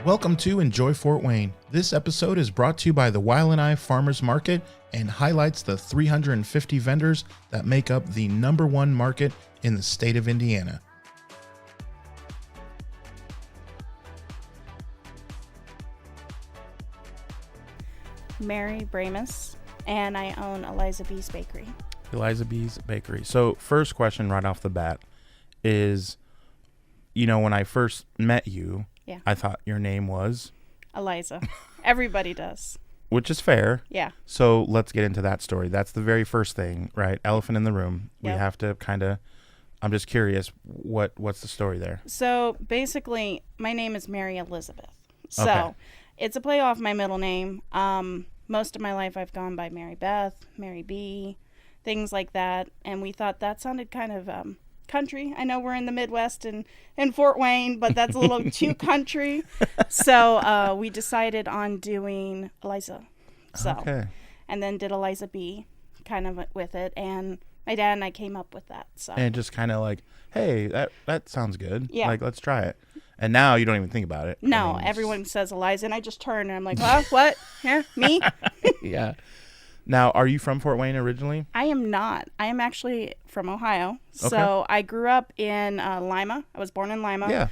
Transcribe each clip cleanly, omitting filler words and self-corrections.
Welcome to Enjoy Fort Wayne. This episode is brought to you by the YLNI Farmers Market and highlights the 350 vendors that make up the #1 market in the state of Indiana. Mary Brames, and I own Eliza B's Bakery. Eliza B's Bakery. So first question right off the bat is, when I first met you, I thought your name was Eliza. Everybody does. Which is fair. Yeah. So let's get into that story. That's the very first thing, right? Elephant in the room. Yep. We have to I'm just curious, what's the story there? So basically, my name is Mary Elizabeth. So Okay. It's a play off my middle name. Most of my life I've gone by Mary Beth, Mary B, things like that. And we thought that sounded kind of country. I know we're in the Midwest and in Fort Wayne, but that's a little too country. So we decided on doing Eliza. So, Okay. and then did Eliza B kind of with it. And my dad and I came up with that. So And just kind of like, hey, that sounds good. Yeah. Like, let's try it. And now you don't even think about it. no, everyone says Eliza, and I just turn and I'm like, well, what? Yeah, me? Yeah. Now, are you from Fort Wayne originally? I am not. I am actually from Ohio. Okay. So I grew up in Lima. I was born in Lima. Yeah.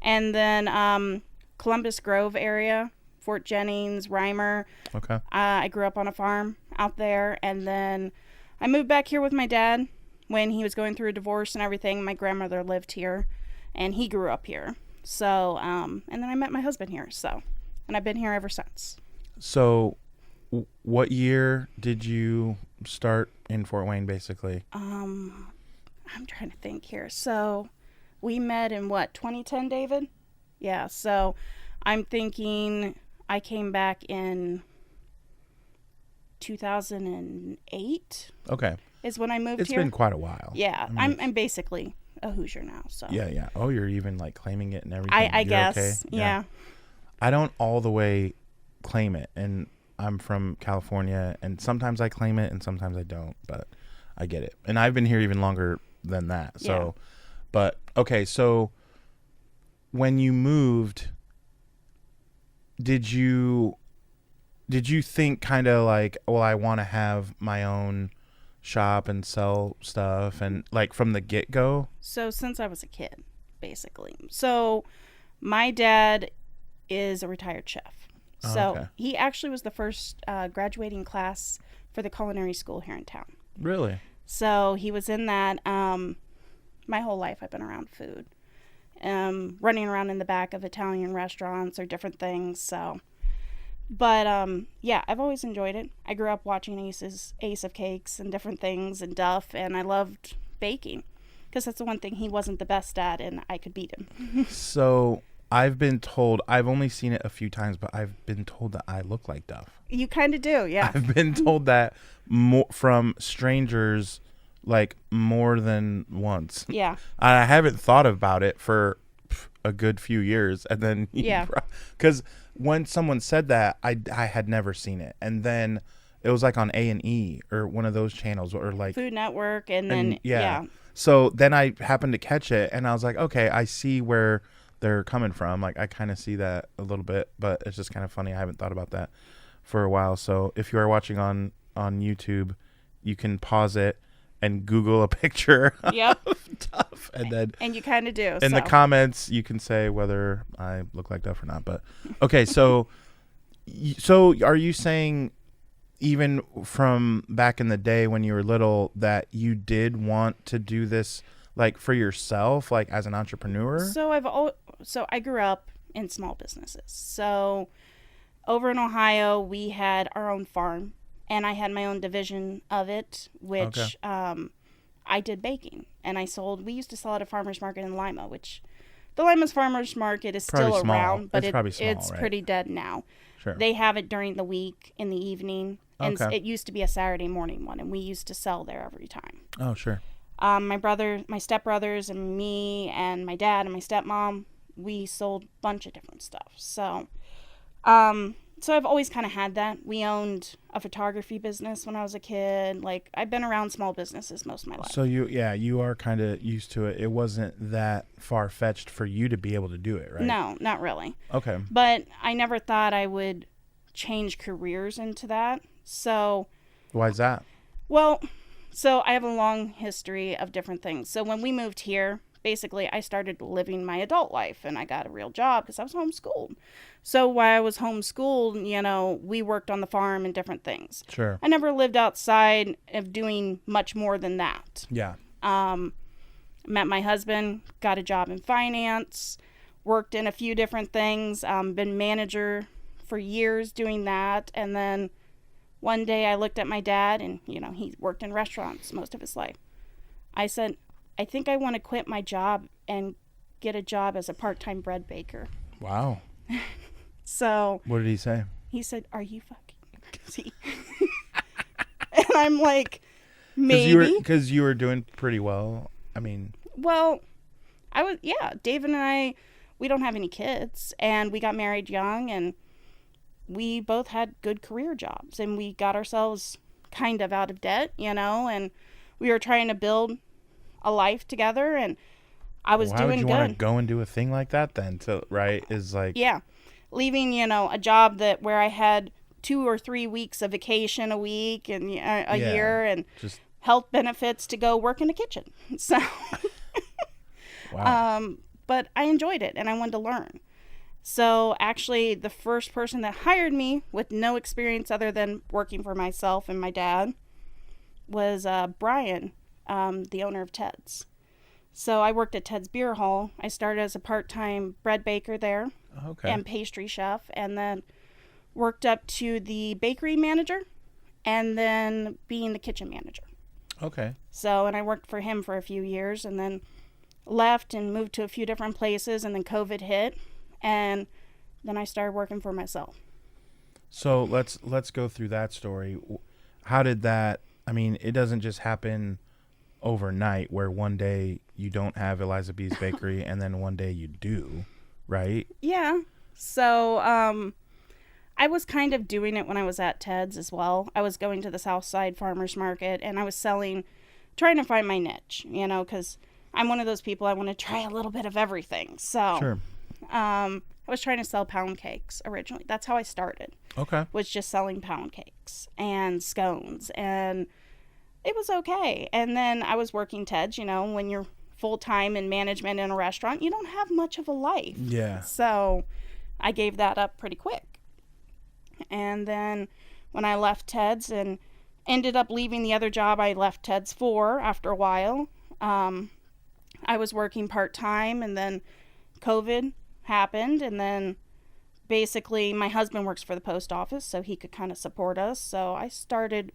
And then Columbus Grove area, Fort Jennings, Reimer. Okay. I grew up on a farm out there. And then I moved back here with my dad when he was going through a divorce and everything. My grandmother lived here, and he grew up here. So, and then I met my husband here. So, and I've been here ever since. So, what year did you start in Fort Wayne, basically? I'm trying to think here. So we met in 2010, David? Yeah. So I'm thinking I came back in 2008 Okay. is when I moved It's here. been quite a while. Yeah. I mean, I'm basically a Hoosier now. So Yeah. Oh, you're even like claiming it and everything. I You're guess. okay? Yeah. I don't all the way claim it, and I'm from California, and sometimes I claim it and sometimes I don't, but I get it. And I've been here even longer than that. So, But okay, so when you moved, did you think kind of like, well, I want to have my own shop and sell stuff, and like from the get-go? So since I was a kid, basically. So my dad is a retired chef. So Okay. he actually was the first graduating class for the culinary school here in town. Really? So he was in that. My whole life I've been around food, running around in the back of Italian restaurants or different things. So, but I've always enjoyed it. I grew up watching Ace of Cakes and different things and Duff, and I loved baking because that's the one thing he wasn't the best at, and I could beat him. So I've been told, I've only seen it a few times, but I've been told that I look like Duff. You kind of do, yeah. I've been told that from strangers, like more than once. Yeah. I haven't thought about it for a good few years, and then because when someone said that, I had never seen it, and then it was like on A&E or one of those channels, or like Food Network, and then yeah. So then I happened to catch it, and I was like, okay, I see where they're coming from. Like, I kind of see that a little bit, but it's just kind of funny. I haven't thought about that for a while. So if you are watching on YouTube, you can pause it and Google a picture Yep. of Duff, and then And you kind of do. in the comments you can say whether I look like Duff or not. But okay, so are you saying even from back in the day when you were little that you did want to do this like for yourself, like as an entrepreneur? So I grew up in small businesses. So over in Ohio, we had our own farm, and I had my own division of it, which I did baking, and we used to sell at a farmer's market in Lima, which the Lima's Farmers Market is Probably still small. around, but It's right? pretty dead now. Sure. They have it during the week in the evening, and Okay. it used to be a Saturday morning one, and we used to sell there every time. Oh, sure. My stepbrothers, and me, and my dad, and my stepmom, we sold a bunch of different stuff. So, So I've always kind of had that. We owned a photography business when I was a kid. Like, I've been around small businesses most of my life. So you are kind of used to it. It wasn't that far-fetched for you to be able to do it, right? No, not really. Okay. But I never thought I would change careers into that. So Why is that? Well, so I have a long history of different things. So when we moved here, basically I started living my adult life and I got a real job because I was homeschooled. So while I was homeschooled, you know, we worked on the farm and different things. Sure. I never lived outside of doing much more than that. Yeah. Met my husband, got a job in finance, worked in a few different things, been manager for years doing that. And then one day I looked at my dad and, you know, he worked in restaurants most of his life. I said, I think I want to quit my job and get a job as a part-time bread baker. Wow. So What did he say? he said, are you fucking... And I'm like, maybe. Because you were doing pretty well. I mean... Well, David and I, we don't have any kids. And we got married young and we both had good career jobs. And we got ourselves kind of out of debt, you know. And we were trying to build a life together. And I was doing good. Why would you want to go and do a thing like that then? Is like... Yeah. Leaving, you know, a job where I had 2 or 3 weeks of vacation a week and a year and just health benefits to go work in the kitchen. So, wow. But I enjoyed it and I wanted to learn. So actually the first person that hired me with no experience other than working for myself and my dad was Brian, the owner of Ted's. So I worked at Ted's Beer Hall. I started as a part-time bread baker there. Okay. And pastry chef, and then worked up to the bakery manager and then being the kitchen manager. Okay. So, and I worked for him for a few years and then left and moved to a few different places, and then COVID hit and then I started working for myself. So let's go through that story. How did that, I mean, it doesn't just happen overnight where one day you don't have Eliza B's bakery and then one day you do. Right? Yeah. So, I was kind of doing it when I was at Ted's as well. I was going to the Southside Farmers Market and I was trying to find my niche, you know, because I'm one of those people, I want to try a little bit of everything. So, sure. I was trying to sell pound cakes originally. That's how I started. Okay. Was just selling pound cakes and scones, and it was okay. And then I was working Ted's, you know, when you're full-time in management in a restaurant, you don't have much of a life. Yeah. So I gave that up pretty quick. And then when I left Ted's and ended up leaving the other job I left Ted's for after a while, I was working part-time, and then COVID happened, and then basically my husband works for the post office, so he could kind of support us. So I started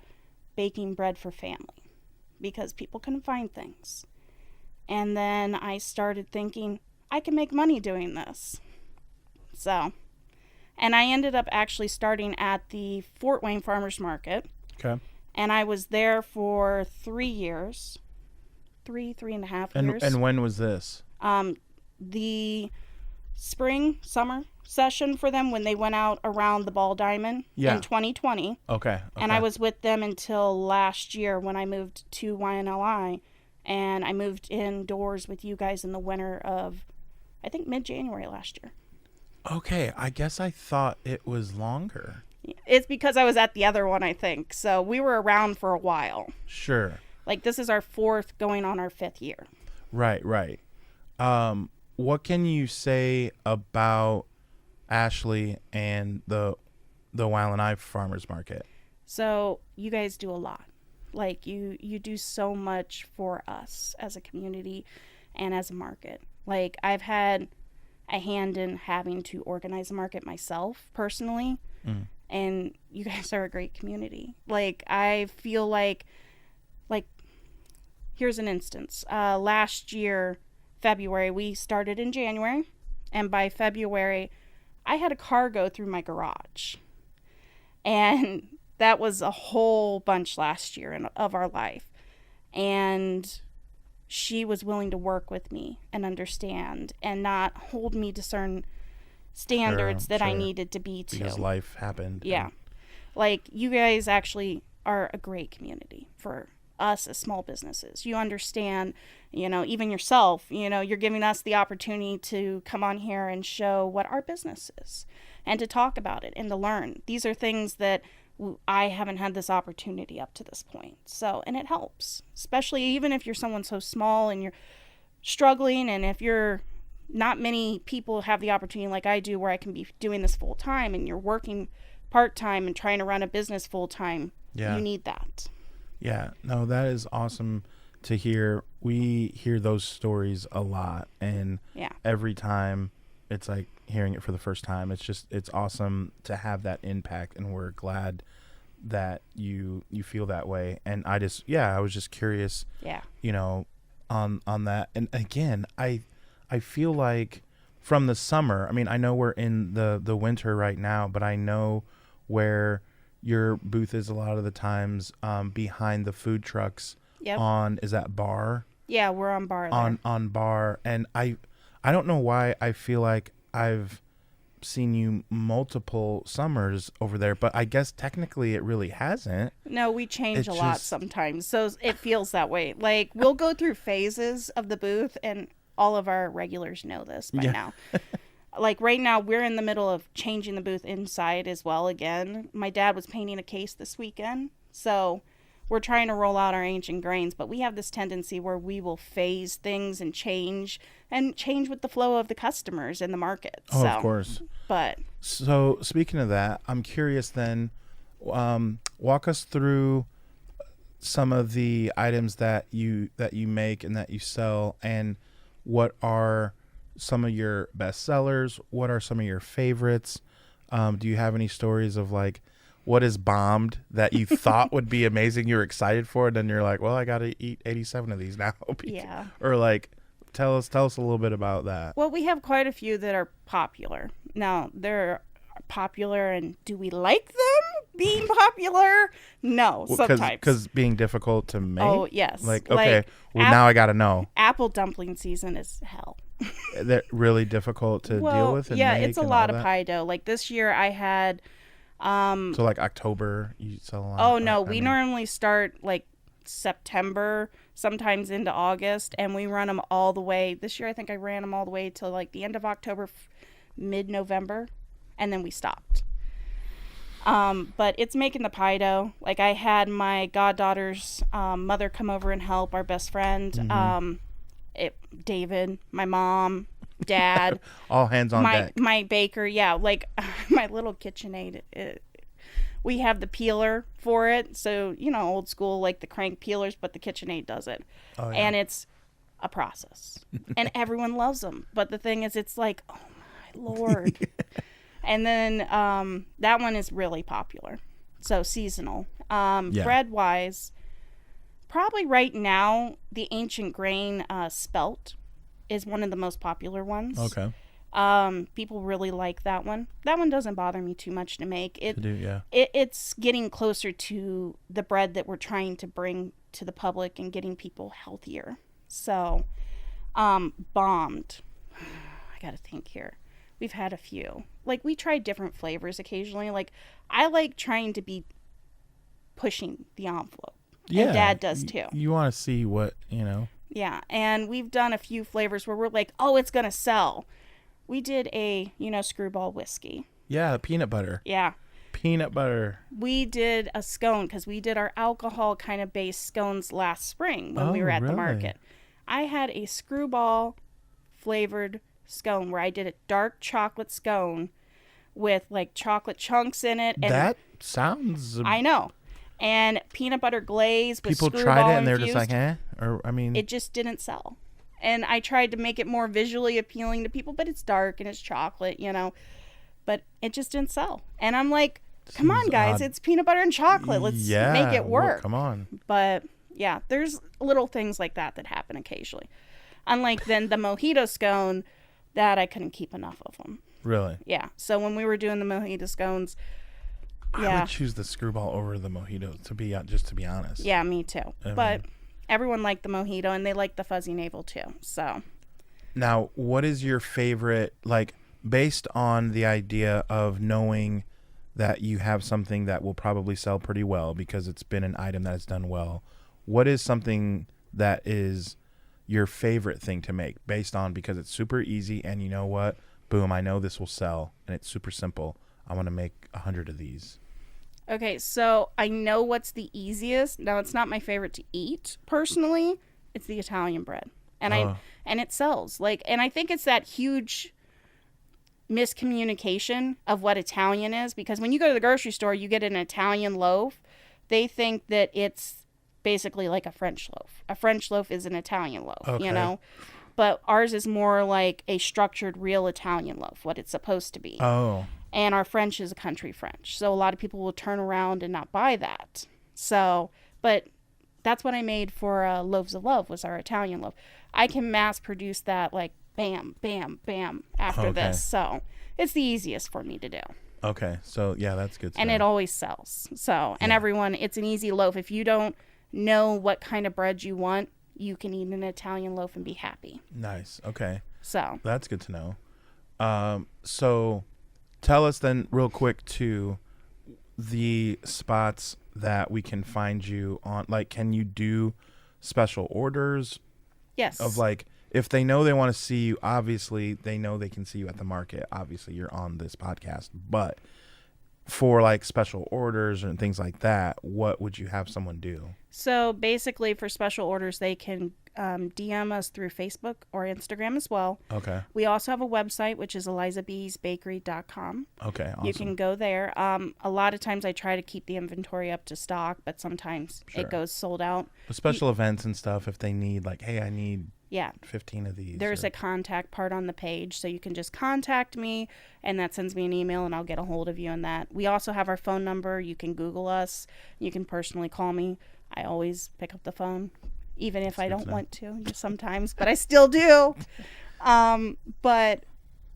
baking bread for family because people couldn't find things. And then I started thinking, I can make money doing this. So, and I ended up actually starting at the Fort Wayne Farmers Market. Okay. And I was there for 3 years. 3.5 years. And when was this? The summer session for them when they went out around the Ball Diamond in 2020. Okay. And I was with them until last year when I moved to YLNI. And I moved indoors with you guys in the winter of, I think, mid-January last year. Okay, I guess I thought it was longer. It's because I was at the other one, I think. So we were around for a while. Sure. Like, this is our 4th, going on our 5th year. Right. What can you say about Ashley and the YLNI Farmers Market? So you guys do a lot. Like, you do so much for us as a community and as a market. Like, I've had a hand in having to organize a market myself personally, and you guys are a great community. Like, I feel like here's an instance. Last year, February, we started in January, and by February, I had a car go through my garage. And that was a whole bunch last year of our life. And she was willing to work with me and understand and not hold me to certain standards that I sure. needed to be to. Because life happened. Yeah. Like, you guys actually are a great community for us as small businesses. You understand, even yourself, you're giving us the opportunity to come on here and show what our business is and to talk about it and to learn. These are things that I haven't had this opportunity up to this point. So, and it helps, especially even if you're someone so small and you're struggling, and if you're not many people have the opportunity like I do where I can be doing this full time, and you're working part-time and trying to run a business full-time. Yeah. You need that. Yeah, no, that is awesome to hear. We hear those stories a lot, and every time it's like hearing it for the first time. It's awesome to have that impact, and we're glad that you feel that way. And I was just curious, on that. And again, I feel like from the summer, I mean, I know we're in the winter right now, but I know where your booth is a lot of the times behind the food trucks. Yep. Is that Bar? Yeah, we're on Bar there. On Bar. And I don't know why I feel like I've seen you multiple summers over there, but I guess technically it really hasn't. No, we change a lot sometimes, so it feels that way. Like, we'll go through phases of the booth, and all of our regulars know this by now. Like, right now, we're in the middle of changing the booth inside as well again. My dad was painting a case this weekend, so we're trying to roll out our ancient grains, but we have this tendency where we will phase things and change with the flow of the customers in the market. Oh, of course. So, speaking of that, I'm curious then, walk us through some of the items that you make and that you sell, and what are some of your best sellers? What are some of your favorites? Do you have any stories of like what is bombed that you thought would be amazing, you were excited for it, and then you're like, well, I got to eat 87 of these now? Yeah. Or like, tell us a little bit about that. Well, we have quite a few that are popular. Now, they're popular, and do we like them being popular? No, sometimes. Because being difficult to make? Oh, yes. Like, okay, now I got to know. Apple dumpling season is hell. They're really difficult to deal with and make, it's a lot of pie dough. Like, this year I had... so, like, October, you sell a lot? Oh, no, we normally start, like, September, sometimes into August, and we run them all the way. This year I think I ran them all the way till, like, the end of October, mid-November, and then we stopped. But it's making the pie dough. Like, I had my goddaughter's mother come over and help, our best friend. Mm-hmm. David, my mom, Dad. All hands on deck. My baker, like my little KitchenAid. We have the peeler for it. So, old school, like the crank peelers, but the KitchenAid does it. Oh, yeah. And it's a process. And everyone loves them. But the thing is, it's like, oh my Lord. And then that one is really popular. So seasonal. Bread-wise, probably right now, the ancient grain spelt is one of the most popular ones. Okay. People really like that one. That one doesn't bother me too much to make. Yeah. It's getting closer to the bread that we're trying to bring to the public and getting people healthier. So, bombed. I gotta think here. We've had a few. Like, we try different flavors occasionally. Like, I like trying to be pushing the envelope. Yeah. And Dad does too. You want to see what, Yeah, and we've done a few flavors where we're like, oh, it's going to sell. We did a, screwball whiskey. Yeah, peanut butter. Yeah. Peanut butter. We did a scone because we did our alcohol kind of based scones last spring when we were at the market. I had a screwball flavored scone where I did a dark chocolate scone with like chocolate chunks in it. And that sounds... I know. And peanut butter glaze with people screwball tried it and they're infused. just like, or I mean, it just didn't sell. And I tried to make it more visually appealing to people, but it's dark and it's chocolate, but it just didn't sell. And I'm like, come on, guys, it's peanut butter and chocolate. Let's make it work. Well, come on. But yeah, there's little things like that happen occasionally. Unlike then the mojito scone, that I couldn't keep enough of them. Really? Yeah. So when we were doing the mojito scones, I would choose the screwball over the mojito, to be honest. Yeah, me too. But everyone liked the mojito, and they liked the fuzzy navel too. So now, what is your favorite, like, based on the idea of knowing that you have something that will probably sell pretty well because it's been an item that has done well, what is something that is your favorite thing to make based on, because it's super easy and you know what, boom, I know this will sell and it's super simple. I want to make 100 of these. Okay, so I know what's the easiest. Now, it's not my favorite to eat personally. It's the Italian bread, and and it sells. Like, and I think it's that huge miscommunication of what Italian is, because when you go to the grocery store, you get an Italian loaf. They think that it's basically like a French loaf. A French loaf is an Italian loaf, you know? But ours is more like a structured, real Italian loaf, what it's supposed to be. Oh. And our French is a country French. So a lot of people will turn around and not buy that. So, but that's what I made for Loaves of Love, was our Italian loaf. I can mass produce that like bam, bam, bam after this. So it's the easiest for me to do. Okay. So yeah, that's good. And it always sells. So, and everyone, it's an easy loaf. If you don't know what kind of bread you want, you can eat an Italian loaf and be happy. Nice. Okay. So that's good to know. So tell us then real quick too, the spots that we can find you on. Like, can you do special orders? Yes. Of like, if they know they want to see you, obviously they know they can see you at the market. Obviously you're on this podcast, but for like special orders and things like that, what would you have someone do? So basically for special orders, they can DM us through Facebook or Instagram as well. Okay. We also have a website, which is elizabsbakery.com. Okay, awesome. You can go there. A lot of times I try to keep the inventory up to stock, but sometimes it goes sold out. The special events and stuff, if they need like, hey, I need 15 of these. There's a contact part on the page, so you can just contact me, and that sends me an email, and I'll get a hold of you on that. We also have our phone number. You can Google us. You can personally call me. I always pick up the phone, even if I don't want to sometimes, but I still do. But,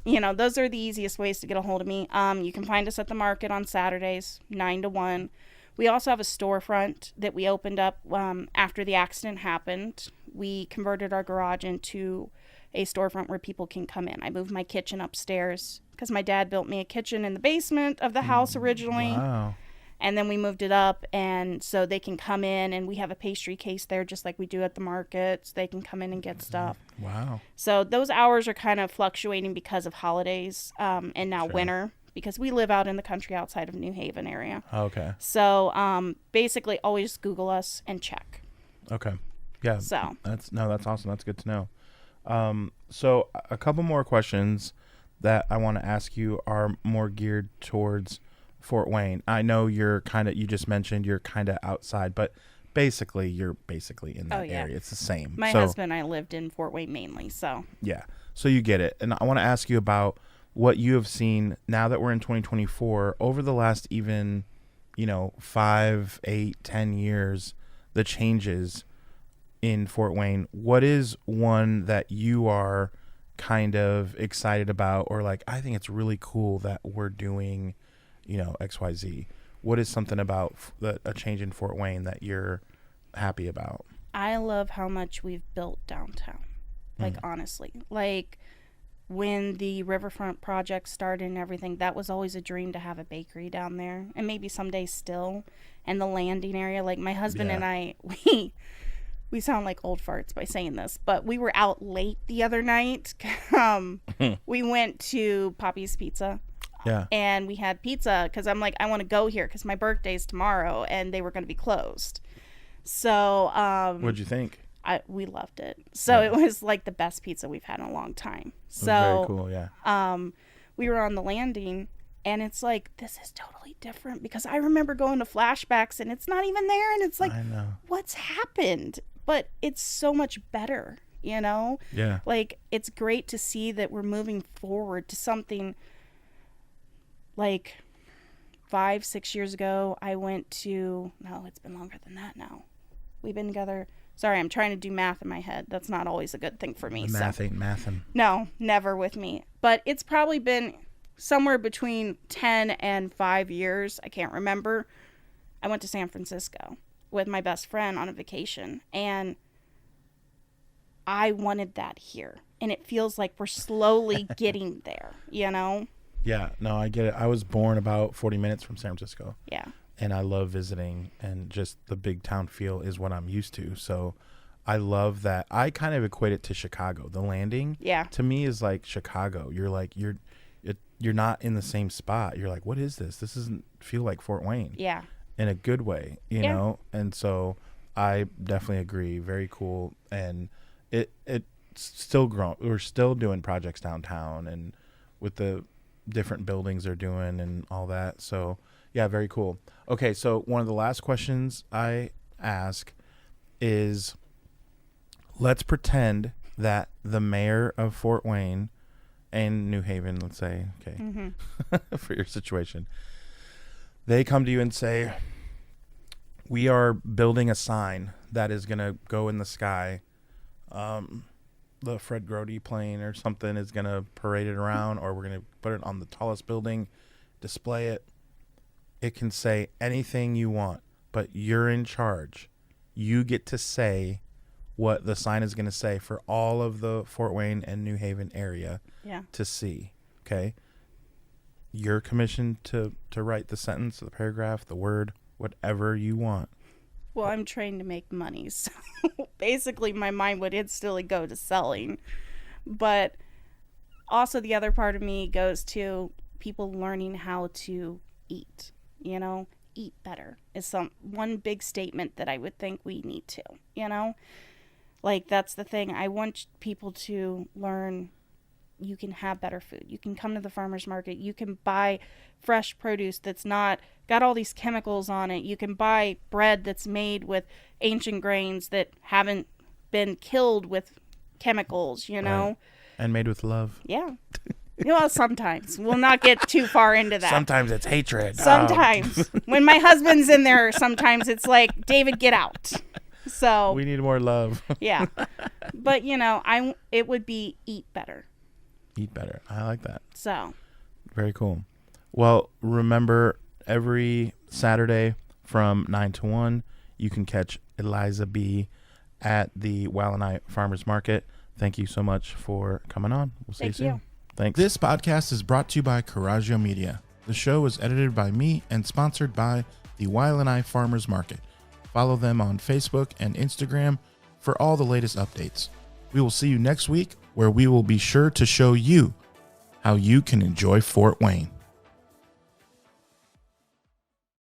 you know, those are the easiest ways to get a hold of me. You can find us at the market on Saturdays, 9 to 1. We also have a storefront that we opened up after the accident happened. We converted our garage into a storefront where people can come in. I moved my kitchen upstairs because my dad built me a kitchen in the basement of the house originally. Wow. And then we moved it up, and so they can come in, and we have a pastry case there just like we do at the markets. They can come in and get stuff. Wow. So those hours are kind of fluctuating because of holidays and now winter, because we live out in the country outside of New Haven area. Okay. So basically always Google us and check. Okay. Yeah. So that's awesome. That's good to know. So a couple more questions that I want to ask you are more geared towards Fort Wayne. I know you just mentioned you're kind of outside, but basically you're in that area. It's the same. My husband and I lived in Fort Wayne mainly, so. Yeah. So you get it. And I want to ask you about what you have seen now that we're in 2024 over the last even, 5, 8, 10 years, the changes in Fort Wayne. What is one that you are kind of excited about, or like, I think it's really cool that we're doing XYZ? What is something about a change in Fort Wayne that you're happy about? I love how much we've built downtown. Like, honestly. Like, when the Riverfront project started and everything, that was always a dream to have a bakery down there. And maybe someday still. And the landing area. Like, my husband and I, we sound like old farts by saying this, but we were out late the other night. We went to Poppy's Pizza. Yeah. And we had pizza because I'm like, I want to go here because my birthday's tomorrow and they were going to be closed. So, what'd you think? We loved it. So it was like the best pizza we've had in a long time. So very cool, yeah. We were on the landing and it's like, this is totally different because I remember going to flashbacks and it's not even there. And it's like, I know. What's happened? But it's so much better, Yeah. Like, it's great to see that we're moving forward to something. Like 5-6 years ago, I went to, no, it's been longer than that now. We've been together. Sorry, I'm trying to do math in my head. That's not always a good thing for me. Math ain't mathin'. No, never with me. But it's probably been somewhere between 10 and 5 years. I can't remember. I went to San Francisco with my best friend on a vacation. And I wanted that here. And it feels like we're slowly getting there, you know? Yeah, no, I get it. I was born about 40 minutes from San Francisco. Yeah. And I love visiting, and just the big town feel is what I'm used to. So I love that. I kind of equate it to Chicago. The Landing, to me, is like Chicago. You're like, you're not in the same spot. You're like, what is this? This doesn't feel like Fort Wayne. Yeah. In a good way, you know? And so I definitely agree. Very cool. And it's still growing. We're still doing projects downtown, and with the different buildings they're doing and all that. So yeah, very cool. Okay, so one of the last questions I ask is, let's pretend that the mayor of Fort Wayne and New Haven, let's say, okay, for your situation, they come to you and say, we are building a sign that is going to go in the sky. The Fred Grody plane or something is going to parade it around, or we're going to put it on the tallest building, display it. It can say anything you want, but you're in charge. You get to say what the sign is going to say for all of the Fort Wayne and New Haven area to see. Okay. You're commissioned to write the sentence, the paragraph, the word, whatever you want. Well, I'm trained to make money, so basically my mind would instantly go to selling. But also the other part of me goes to people learning how to eat, you know, eat better is one big statement that I would think we need to, you know, like that's the thing. I want people to learn you can have better food. You can come to the farmer's market. You can buy fresh produce that's not got all these chemicals on it. You can buy bread that's made with ancient grains that haven't been killed with chemicals, you know. Right. And made with love. Yeah. Well, sometimes. We'll not get too far into that. Sometimes it's hatred. Sometimes. When my husband's in there, sometimes it's like, David, get out. So we need more love. Yeah. But, you know, it would be eat better. Eat better. I like that. So. Very cool. Well, remember, every Saturday from 9 to 1, you can catch Eliza B at the YLNI Farmers Market. Thank you so much for coming on. We'll see you soon. Thanks. This podcast is brought to you by Coraggio Media. The show was edited by me and sponsored by the YLNI Farmers Market. Follow them on Facebook and Instagram for all the latest updates. We will see you next week, where we will be sure to show you how you can enjoy Fort Wayne.